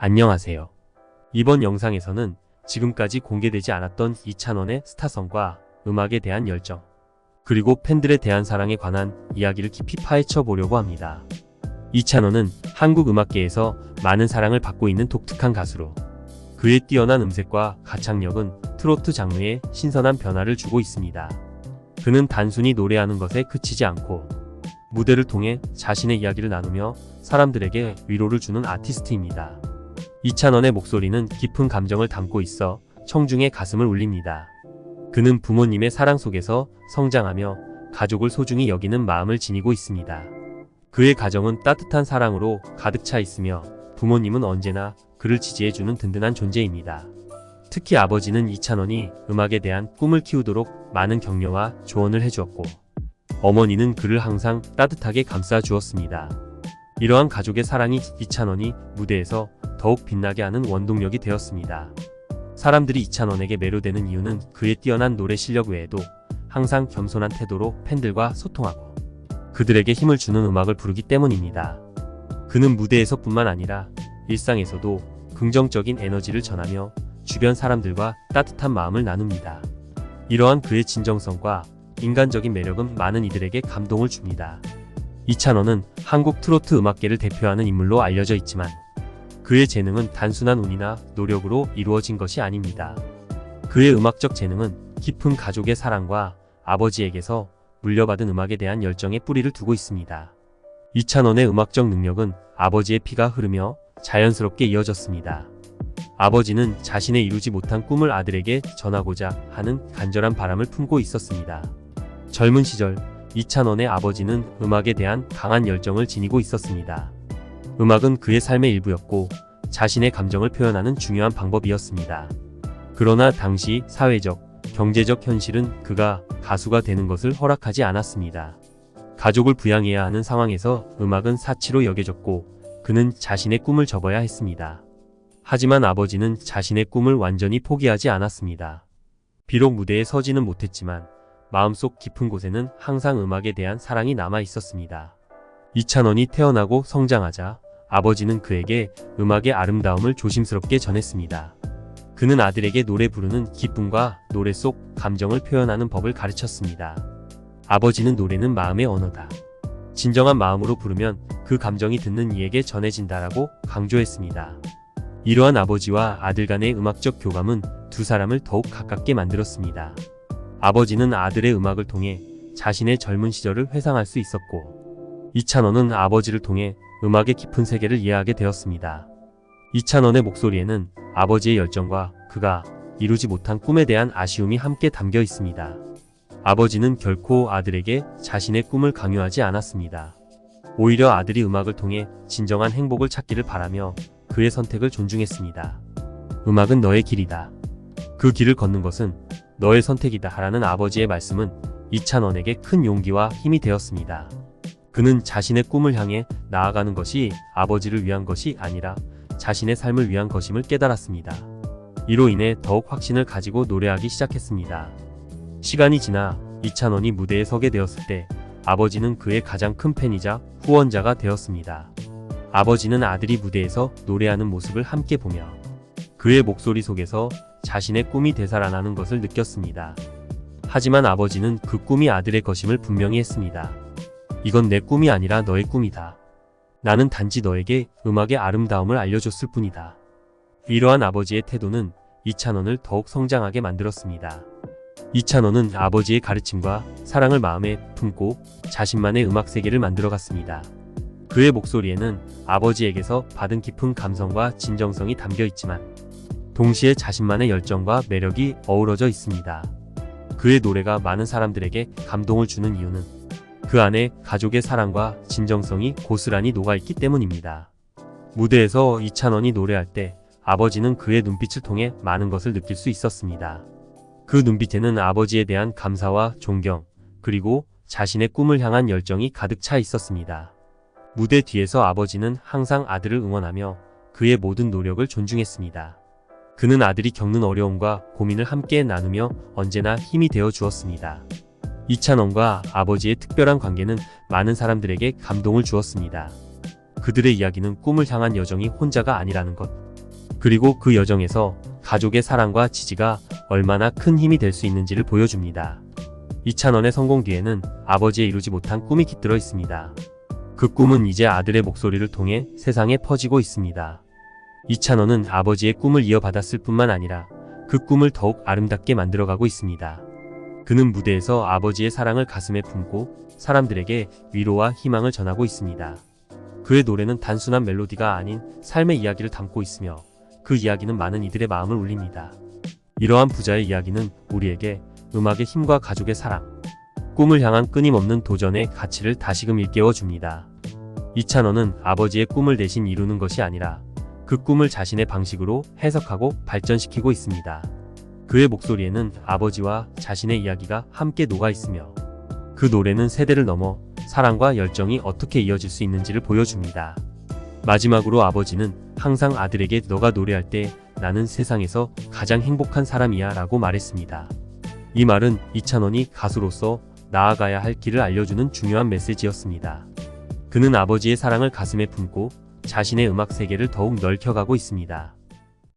안녕하세요. 이번 영상에서는 지금까지 공개되지 않았던 이찬원의 스타성과 음악에 대한 열정, 그리고 팬들에 대한 사랑에 관한 이야기를 깊이 파헤쳐 보려고 합니다. 이찬원은 한국 음악계에서 많은 사랑을 받고 있는 독특한 가수로, 그의 뛰어난 음색과 가창력은 트로트 장르에 신선한 변화를 주고 있습니다. 그는 단순히 노래하는 것에 그치지 않고 무대를 통해 자신의 이야기를 나누며 사람들에게 위로를 주는 아티스트입니다. 이찬원의 목소리는 깊은 감정을 담고 있어 청중의 가슴을 울립니다. 그는 부모님의 사랑 속에서 성장하며 가족을 소중히 여기는 마음을 지니고 있습니다. 그의 가정은 따뜻한 사랑으로 가득 차 있으며 부모님은 언제나 그를 지지해주는 든든한 존재입니다. 특히 아버지는 이찬원이 음악에 대한 꿈을 키우도록 많은 격려와 조언을 해주었고, 어머니는 그를 항상 따뜻하게 감싸 주었습니다. 이러한 가족의 사랑이 이찬원이 무대에서 더욱 빛나게 하는 원동력이 되었습니다. 사람들이 이찬원에게 매료되는 이유는 그의 뛰어난 노래 실력 외에도 항상 겸손한 태도로 팬들과 소통하고 그들에게 힘을 주는 음악을 부르기 때문입니다. 그는 무대에서뿐만 아니라 일상에서도 긍정적인 에너지를 전하며 주변 사람들과 따뜻한 마음을 나눕니다. 이러한 그의 진정성과 인간적인 매력은 많은 이들에게 감동을 줍니다. 이찬원은 한국 트로트 음악계를 대표하는 인물로 알려져 있지만 그의 재능은 단순한 운이나 노력으로 이루어진 것이 아닙니다. 그의 음악적 재능은 깊은 가족의 사랑과 아버지에게서 물려받은 음악에 대한 열정에 뿌리를 두고 있습니다. 이찬원의 음악적 능력은 아버지의 피가 흐르며 자연스럽게 이어졌습니다. 아버지는 자신의 이루지 못한 꿈을 아들에게 전하고자 하는 간절한 바람을 품고 있었습니다. 젊은 시절 이찬원의 아버지는 음악에 대한 강한 열정을 지니고 있었습니다. 음악은 그의 삶의 일부였고 자신의 감정을 표현하는 중요한 방법이었습니다. 그러나 당시 사회적, 경제적 현실은 그가 가수가 되는 것을 허락하지 않았습니다. 가족을 부양해야 하는 상황에서 음악은 사치로 여겨졌고 그는 자신의 꿈을 접어야 했습니다. 하지만 아버지는 자신의 꿈을 완전히 포기하지 않았습니다. 비록 무대에 서지는 못했지만 마음속 깊은 곳에는 항상 음악에 대한 사랑이 남아 있었습니다. 이찬원이 태어나고 성장하자 아버지는 그에게 음악의 아름다움을 조심스럽게 전했습니다. 그는 아들에게 노래 부르는 기쁨과 노래 속 감정을 표현하는 법을 가르쳤습니다. 아버지는 노래는 마음의 언어다. 진정한 마음으로 부르면 그 감정이 듣는 이에게 전해진다라고 강조했습니다. 이러한 아버지와 아들 간의 음악적 교감은 두 사람을 더욱 가깝게 만들었습니다. 아버지는 아들의 음악을 통해 자신의 젊은 시절을 회상할 수 있었고, 이찬원은 아버지를 통해 음악의 깊은 세계를 이해하게 되었습니다. 이찬원의 목소리에는 아버지의 열정과 그가 이루지 못한 꿈에 대한 아쉬움이 함께 담겨 있습니다. 아버지는 결코 아들에게 자신의 꿈을 강요하지 않았습니다. 오히려 아들이 음악을 통해 진정한 행복을 찾기를 바라며 그의 선택을 존중했습니다. 음악은 너의 길이다. 그 길을 걷는 것은 너의 선택이다 라는 아버지의 말씀은 이찬원에게 큰 용기와 힘이 되었습니다. 그는 자신의 꿈을 향해 나아가는 것이 아버지를 위한 것이 아니라 자신의 삶을 위한 것임을 깨달았습니다. 이로 인해 더욱 확신을 가지고 노래하기 시작했습니다. 시간이 지나 이찬원이 무대에 서게 되었을 때 아버지는 그의 가장 큰 팬이자 후원자가 되었습니다. 아버지는 아들이 무대에서 노래하는 모습을 함께 보며 그의 목소리 속에서 자신의 꿈이 되살아나는 것을 느꼈습니다. 하지만 아버지는 그 꿈이 아들의 것임을 분명히 했습니다. 이건 내 꿈이 아니라 너의 꿈이다. 나는 단지 너에게 음악의 아름다움을 알려줬을 뿐이다. 이러한 아버지의 태도는 이찬원을 더욱 성장하게 만들었습니다. 이찬원은 아버지의 가르침과 사랑을 마음에 품고 자신만의 음악 세계를 만들어갔습니다. 그의 목소리에는 아버지에게서 받은 깊은 감성과 진정성이 담겨 있지만 동시에 자신만의 열정과 매력이 어우러져 있습니다. 그의 노래가 많은 사람들에게 감동을 주는 이유는 그 안에 가족의 사랑과 진정성이 고스란히 녹아있기 때문입니다. 무대에서 이찬원이 노래할 때 아버지는 그의 눈빛을 통해 많은 것을 느낄 수 있었습니다. 그 눈빛에는 아버지에 대한 감사와 존경, 그리고 자신의 꿈을 향한 열정이 가득 차 있었습니다. 무대 뒤에서 아버지는 항상 아들을 응원하며 그의 모든 노력을 존중했습니다. 그는 아들이 겪는 어려움과 고민을 함께 나누며 언제나 힘이 되어 주었습니다. 이찬원과 아버지의 특별한 관계는 많은 사람들에게 감동을 주었습니다. 그들의 이야기는 꿈을 향한 여정이 혼자가 아니라는 것, 그리고 그 여정에서 가족의 사랑과 지지가 얼마나 큰 힘이 될 수 있는지를 보여줍니다. 이찬원의 성공 뒤에는 아버지의 이루지 못한 꿈이 깃들어 있습니다. 그 꿈은 이제 아들의 목소리를 통해 세상에 퍼지고 있습니다. 이찬원은 아버지의 꿈을 이어받았을 뿐만 아니라 그 꿈을 더욱 아름답게 만들어가고 있습니다. 그는 무대에서 아버지의 사랑을 가슴에 품고 사람들에게 위로와 희망을 전하고 있습니다. 그의 노래는 단순한 멜로디가 아닌 삶의 이야기를 담고 있으며 그 이야기는 많은 이들의 마음을 울립니다. 이러한 부자의 이야기는 우리에게 음악의 힘과 가족의 사랑, 꿈을 향한 끊임없는 도전의 가치를 다시금 일깨워 줍니다. 이찬원은 아버지의 꿈을 대신 이루는 것이 아니라 그 꿈을 자신의 방식으로 해석하고 발전시키고 있습니다. 그의 목소리에는 아버지와 자신의 이야기가 함께 녹아 있으며 그 노래는 세대를 넘어 사랑과 열정이 어떻게 이어질 수 있는지를 보여줍니다. 마지막으로 아버지는 항상 아들에게 너가 노래할 때 나는 세상에서 가장 행복한 사람이야 라고 말했습니다. 이 말은 이찬원이 가수로서 나아가야 할 길을 알려주는 중요한 메시지였습니다. 그는 아버지의 사랑을 가슴에 품고 자신의 음악 세계를 더욱 넓혀가고 있습니다.